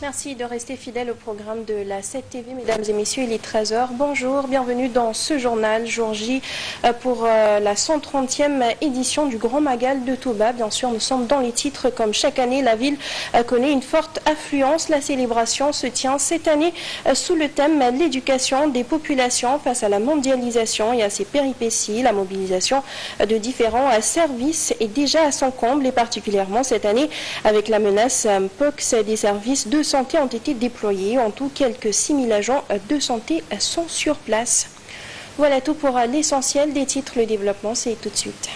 Merci de rester fidèle au programme de la 7TV. Mesdames et messieurs, il est 13h. Bonjour, bienvenue dans ce journal, jour J, pour la 130e édition du Grand Magal de Touba. Bien sûr, nous sommes dans les titres. Comme chaque année, la ville connaît une forte affluence. La célébration se tient cette année sous le thème « L'éducation des populations face à la mondialisation et à ses péripéties ». La mobilisation de différents services est déjà à son comble, et particulièrement cette année avec la menace POX. Des services de santé ont été déployés. En tout, quelques 6000 agents de santé sont sur place. Voilà tout pour l'essentiel des titres. Le développement, c'est tout de suite.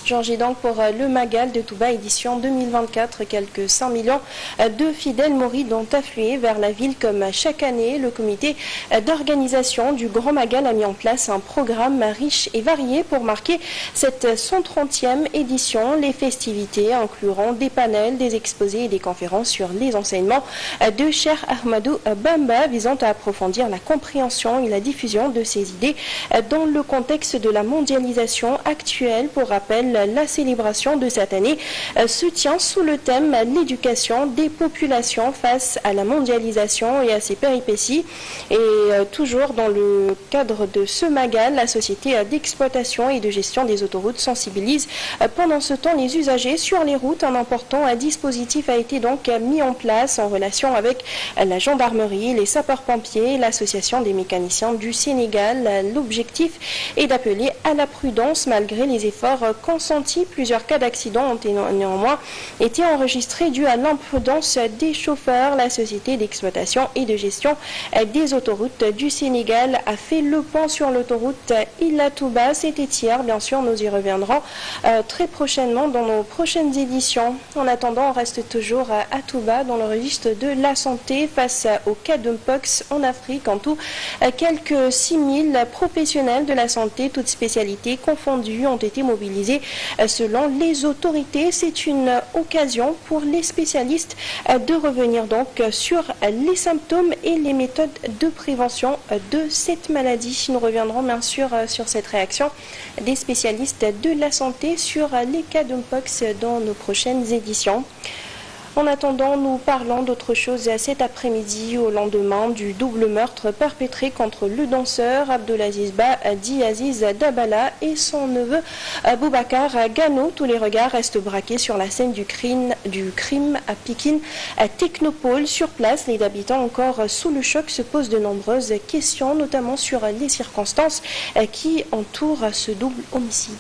Jour J donc pour le Magal de Touba édition 2024. Quelques 5 millions de fidèles mourides ont afflué vers la ville comme chaque année. Le comité d'organisation du Grand Magal a mis en place un programme riche et varié pour marquer cette 130e édition. Les festivités incluront des panels, des exposés et des conférences sur les enseignements de Cheikh Ahmadou Bamba visant à approfondir la compréhension et la diffusion de ces idées dans le contexte de la mondialisation actuelle. Pour rappel, la célébration de cette année se tient sous le thème « L'éducation des populations face à la mondialisation et à ses péripéties ». Et toujours dans le cadre de ce Magal, la société d'exploitation et de gestion des autoroutes sensibilise pendant ce temps les usagers sur les routes. Un important dispositif a été donc mis en place en relation avec la gendarmerie, les sapeurs-pompiers, l'association des mécaniciens du Sénégal. L'objectif est d'appeler à la prudence malgré les efforts consentis. Plusieurs cas d'accidents ont néanmoins été enregistrés dus à l'imprudence des chauffeurs. La société d'exploitation et de gestion des autoroutes du Sénégal a fait le point sur l'autoroute Ila-Touba. C'était hier, bien sûr, nous y reviendrons très prochainement dans nos prochaines éditions. En attendant, on reste toujours à Touba dans le registre de la santé face au cas de Mpox en Afrique. En tout, quelques 6000 professionnels de la santé, toutes spécialités confondues, ont été mobilisés. Selon les autorités, c'est une occasion pour les spécialistes de revenir donc sur les symptômes et les méthodes de prévention de cette maladie. Nous reviendrons bien sûr sur cette réaction des spécialistes de la santé sur les cas de Mpox dans nos prochaines éditions. En attendant, nous parlons d'autre chose cet après-midi au lendemain du double meurtre perpétré contre le danseur Abdelaziz Ba dit Aziz Dabala et son neveu Boubacar Gano. Tous les regards restent braqués sur la scène du crime à Pikine, à Technopole. Sur place, les habitants encore sous le choc se posent de nombreuses questions, notamment sur les circonstances qui entourent ce double homicide.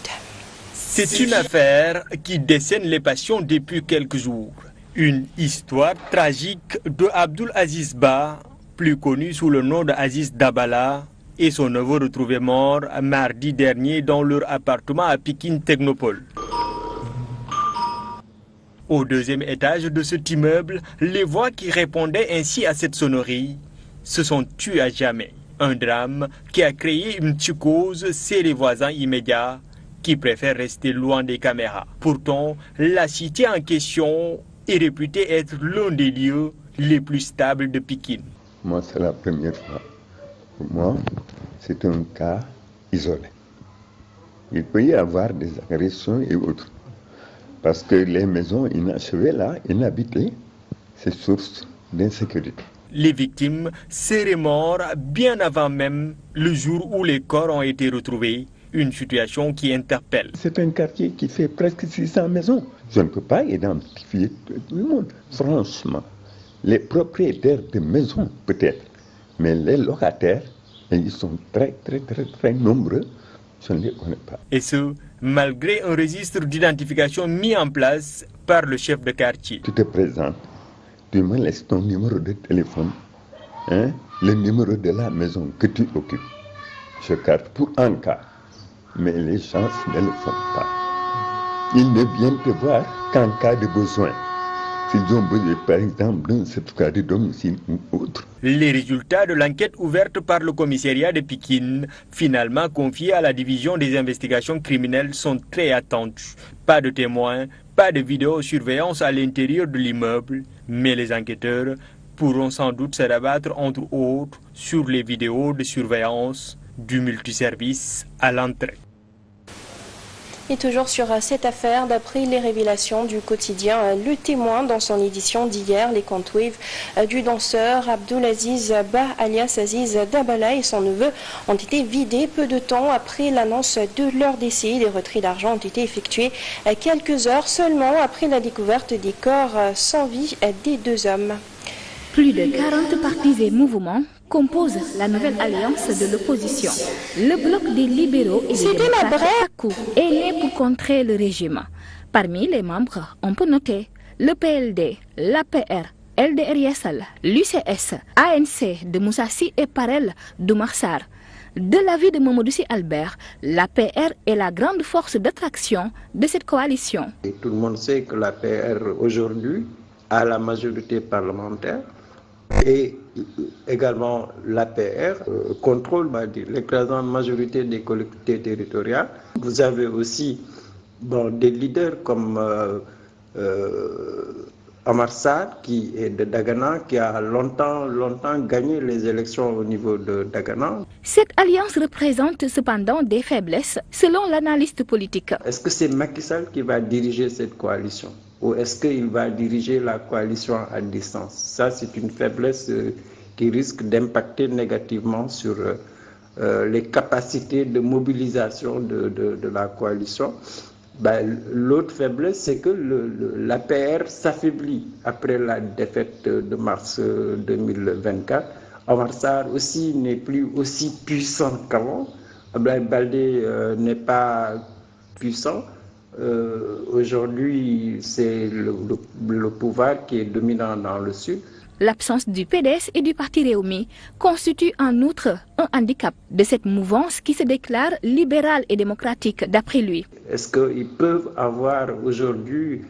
C'est une affaire qui décèle les passions depuis quelques jours. Une histoire tragique de Abdul Aziz Ba, plus connu sous le nom d'Aziz Dabala, et son neveu retrouvé mort mardi dernier dans leur appartement à Pikine Technopole. Au deuxième étage de cet immeuble, les voix qui répondaient ainsi à cette sonnerie se sont tuées à jamais. Un drame qui a créé une psychose chez les voisins immédiats qui préfèrent rester loin des caméras. Pourtant, la cité en question est réputé être l'un des lieux les plus stables de Pikine. Moi, c'est la première fois. Pour moi, c'est un cas isolé. Il peut y avoir des agressions et autres. Parce que les maisons inachevées là, inhabitées, c'est source d'insécurité. Les victimes seraient mortes bien avant même le jour où les corps ont été retrouvés. Une situation qui interpelle. C'est un quartier qui fait presque 600 maisons. Je ne peux pas identifier tout le monde. Franchement, les propriétaires de maisons peut-être, mais les locataires, ils sont très nombreux. Je ne les connais pas. Et ce, malgré un registre d'identification mis en place par le chef de quartier. Tu te présentes, tu me laisses ton numéro de téléphone, le numéro de la maison que tu occupes. Je carte pour un cas. Mais les gens ne le font pas. Ils ne viennent te voir qu'en cas de besoin. S'ils ont besoin, par exemple, d'un certificat de domicile ou autre. Les résultats de l'enquête ouverte par le commissariat de Pikine, finalement confiée à la division des investigations criminelles, sont très attendus. Pas de témoins, pas de vidéosurveillance à l'intérieur de l'immeuble, mais les enquêteurs pourront sans doute se rabattre entre autres sur les vidéos de surveillance du multiservice à l'entrée. Et toujours sur cette affaire, d'après les révélations du quotidien Le Témoin dans son édition d'hier, les comptes Wave du danseur Abdulaziz Ba alias Aziz Dabala et son neveu ont été vidés peu de temps après l'annonce de leur décès. Les retraits d'argent ont été effectués quelques heures seulement après la découverte des corps sans vie des deux hommes. Plus de 40 partis et mouvements composent la nouvelle alliance de l'opposition. Le bloc des libéraux et des démocrates TAKU est né pour contrer le régime. Parmi les membres, on peut noter le PLD, l'APR, LDR-Yassal, l'UCS, ANC de Moussassi et Parel d'Oumar Sarr. De l'avis de Mamadou Sy Albert, l'APR est la grande force d'attraction de cette coalition. Et tout le monde sait que l'APR aujourd'hui a la majorité parlementaire. Et également l'APR contrôle l'écrasante majorité des collectivités territoriales. Vous avez aussi des leaders comme Oumar Sarr qui est de Dagana, qui a longtemps gagné les élections au niveau de Dagana. Cette alliance représente cependant des faiblesses selon l'analyste politique. Est-ce que c'est Macky Sall qui va diriger cette coalition ? Ou est-ce qu'il va diriger la coalition à distance? Ça, c'est une faiblesse qui risque d'impacter négativement sur les capacités de mobilisation de la coalition. L'autre faiblesse, c'est que l'APR s'affaiblit après la défaite de mars 2024. Oumar Sarr aussi n'est plus aussi puissant qu'avant. Abdoulaye Baldé n'est pas puissant. Aujourd'hui, c'est le pouvoir qui est dominant dans le sud. L'absence du PDS et du parti Réumi constitue en outre un handicap de cette mouvance qui se déclare libérale et démocratique d'après lui. Est-ce qu'ils peuvent avoir aujourd'hui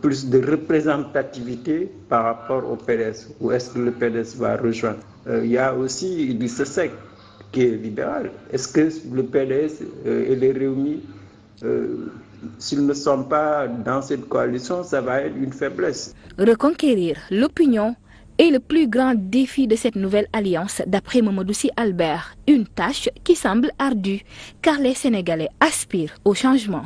plus de représentativité par rapport au PDS ou est-ce que le PDS va rejoindre? Il y a aussi Idrissa Seck qui est libéral. Est-ce que le PDS et les Réumi s'ils ne sont pas dans cette coalition, ça va être une faiblesse. Reconquérir l'opinion est le plus grand défi de cette nouvelle alliance, d'après Mamadou Sy Albert. Une tâche qui semble ardue, car les Sénégalais aspirent au changement.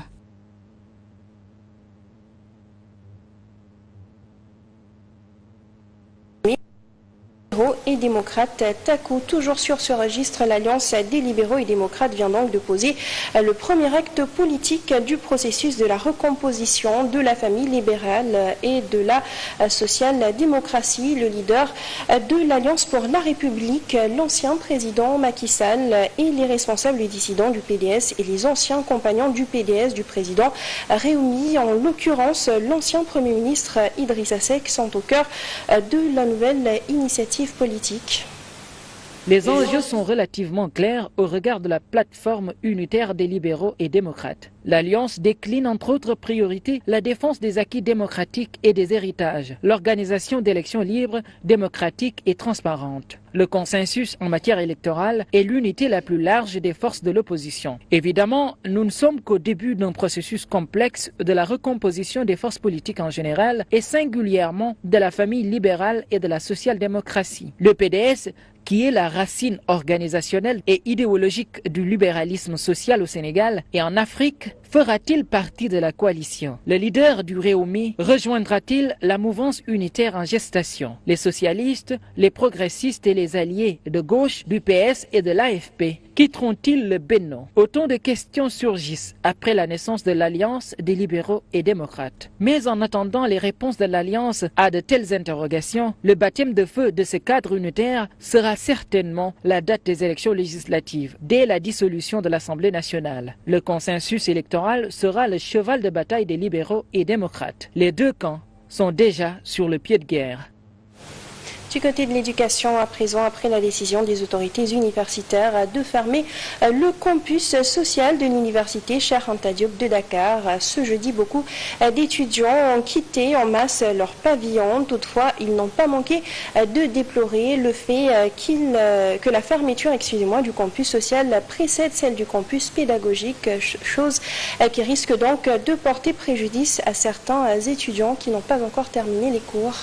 Et démocrates TAKU. Toujours sur ce registre, l'Alliance des libéraux et démocrates vient donc de poser le premier acte politique du processus de la recomposition de la famille libérale et de la social-démocratie. Le leader de l'Alliance pour la République, l'ancien président Macky Sall et les responsables dissidents du PDS et les anciens compagnons du PDS du président Réumi, en l'occurrence l'ancien Premier ministre Idrissa Seck, sont au cœur de la nouvelle initiative politique. Les enjeux sont relativement clairs au regard de la plateforme unitaire des libéraux et démocrates. L'Alliance décline entre autres priorités la défense des acquis démocratiques et des héritages, l'organisation d'élections libres, démocratiques et transparentes, le consensus en matière électorale et l'unité la plus large des forces de l'opposition. Évidemment, nous ne sommes qu'au début d'un processus complexe de la recomposition des forces politiques en général et singulièrement de la famille libérale et de la social-démocratie. Le PDS, qui est la racine organisationnelle et idéologique du libéralisme social au Sénégal et en Afrique, fera-t-il partie de la coalition? Le leader du Réumi rejoindra-t-il la mouvance unitaire en gestation? Les socialistes, les progressistes et les alliés de gauche du PS et de l'AFP quitteront-ils le Benno? Autant de questions surgissent après la naissance de l'Alliance des libéraux et démocrates. Mais en attendant les réponses de l'Alliance à de telles interrogations, le baptême de feu de ce cadre unitaire sera certainement la date des élections législatives, dès la dissolution de l'Assemblée nationale. Le consensus électoral sera le cheval de bataille des libéraux et démocrates. Les deux camps sont déjà sur le pied de guerre. Du côté de l'éducation, à présent, après la décision des autorités universitaires de fermer le campus social de l'université Cheikh Anta Diop de Dakar, ce jeudi, beaucoup d'étudiants ont quitté en masse leur pavillon. Toutefois, ils n'ont pas manqué de déplorer le fait que la fermeture du campus social précède celle du campus pédagogique, chose qui risque donc de porter préjudice à certains étudiants qui n'ont pas encore terminé les cours.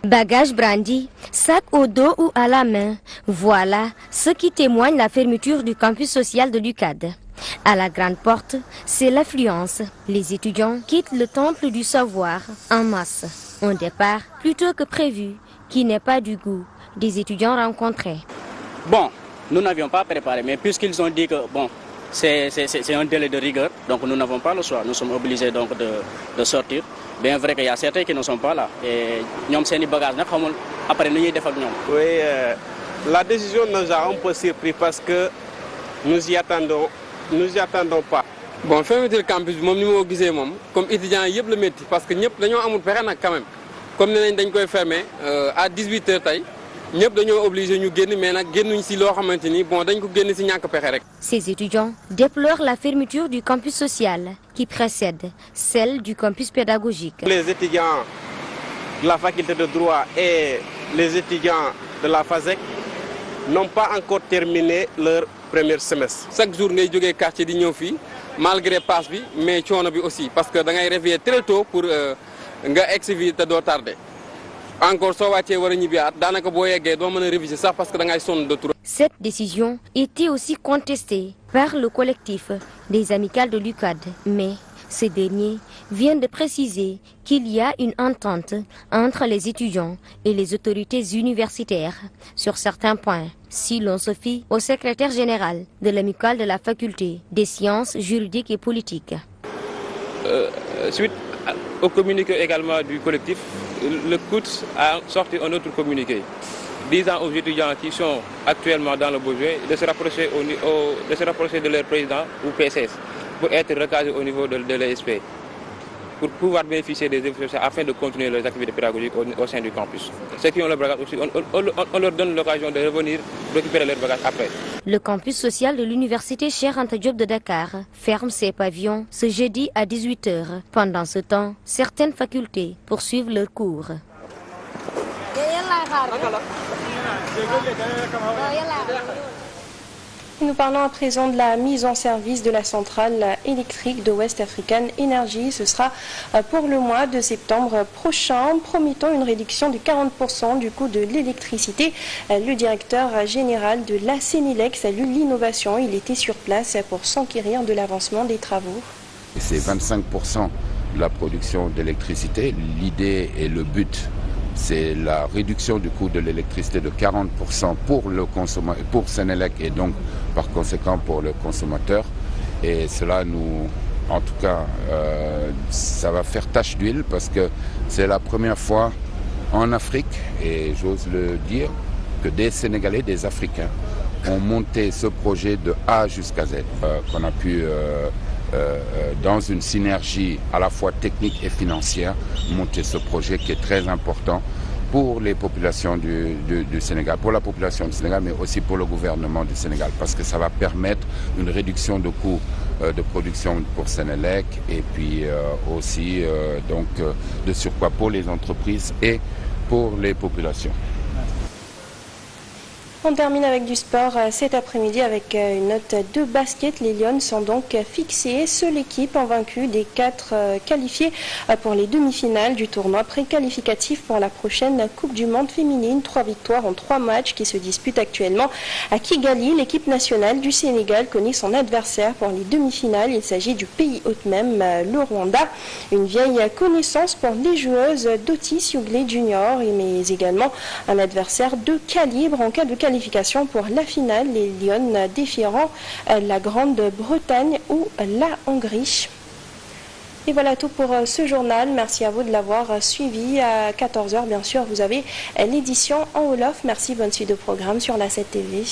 Bagages brandis, sac au dos ou à la main, voilà ce qui témoigne la fermeture du campus social de l'UCAD. À la grande porte, c'est l'affluence. Les étudiants quittent le temple du savoir en masse. Un départ plutôt que prévu, qui n'est pas du goût des étudiants rencontrés. Bon, nous n'avions pas préparé, mais puisqu'ils ont dit que bon, c'est un délai de rigueur, donc nous n'avons pas le choix. Nous sommes obligés donc de sortir. Bien vrai qu'il y a certains qui ne sont pas là. Et nous sommes bagages, après nous y Oui, la décision nous a un peu surpris parce que nous y attendons pas. Bon, fermeture campus, comme étudiants, il y a le métier parce que nous avons quand même. Comme nous avons fermé à 18h, nous sommes obligés de gagner, mais nous sommes Ces étudiants déplorent la fermeture du campus social qui précède celle du campus pédagogique. Les étudiants de la faculté de droit et les étudiants de la FASEC n'ont pas encore terminé leur premier semestre. Chaque jour, nous avons quartier de Nyofi, malgré passe, mais aussi, parce que nous avons réveillé très tôt pour exhiber de tarder. Encore Cette décision était aussi contestée par le collectif des amicales de l'UCAD, mais ce dernier vient de préciser qu'il y a une entente entre les étudiants et les autorités universitaires sur certains points. Si l'on se fie au secrétaire général de l'amicale de la faculté des sciences juridiques et politiques. Suite au communiqué également du collectif, le COUTS a sorti un autre communiqué disant aux étudiants qui sont actuellement dans le besoin de se rapprocher de leur président ou PSS pour être recadrés au niveau de l'ESP, pour pouvoir bénéficier des infrastructures afin de continuer leurs activités pédagogiques au sein du campus. Ceux qui ont leur bagage aussi, on leur donne l'occasion de revenir récupérer leur bagage après. Le campus social de l'université Cheikh Anta Diop de Dakar ferme ses pavillons ce jeudi à 18h. Pendant ce temps, certaines facultés poursuivent leurs cours. Nous parlons à présent de la mise en service de la centrale électrique de West African Energy. Ce sera pour le mois de septembre prochain, promettant une réduction de 40% du coût de l'électricité. Le directeur général de la Sénélec salue l'innovation. Il était sur place pour s'enquérir de l'avancement des travaux. C'est 25% de la production d'électricité. L'idée et le but, c'est la réduction du coût de l'électricité de 40% pour le consommateur, pour Sénélec et donc par conséquent pour le consommateur. Et cela nous, en tout cas, ça va faire tache d'huile parce que c'est la première fois en Afrique, et j'ose le dire, que des Sénégalais, des Africains ont monté ce projet de A jusqu'à Z, qu'on a pu dans une synergie à la fois technique et financière, monter ce projet qui est très important pour les populations du Sénégal, pour la population du Sénégal, mais aussi pour le gouvernement du Sénégal, parce que ça va permettre une réduction de coûts de production pour Sénélec et puis aussi donc de surcroît pour les entreprises et pour les populations. On termine avec du sport cet après-midi avec une note de basket. Les Lions sont donc fixées. Seule équipe invaincue des 4 qualifiés pour les demi-finales du tournoi pré-qualificatif pour la prochaine Coupe du Monde féminine. 3 victoires en 3 matchs qui se disputent actuellement à Kigali. L'équipe nationale du Sénégal connaît son adversaire pour les demi-finales. Il s'agit du pays hôte même, le Rwanda. Une vieille connaissance pour les joueuses d'Otis Yougley Junior, mais également un adversaire de calibre en cas de qualification pour la finale, les Lions défieront la Grande-Bretagne ou la Hongrie. Et voilà tout pour ce journal. Merci à vous de l'avoir suivi. À 14h, bien sûr, vous avez l'édition en Wolof. Merci, bonne suite de programme sur la 7 TV.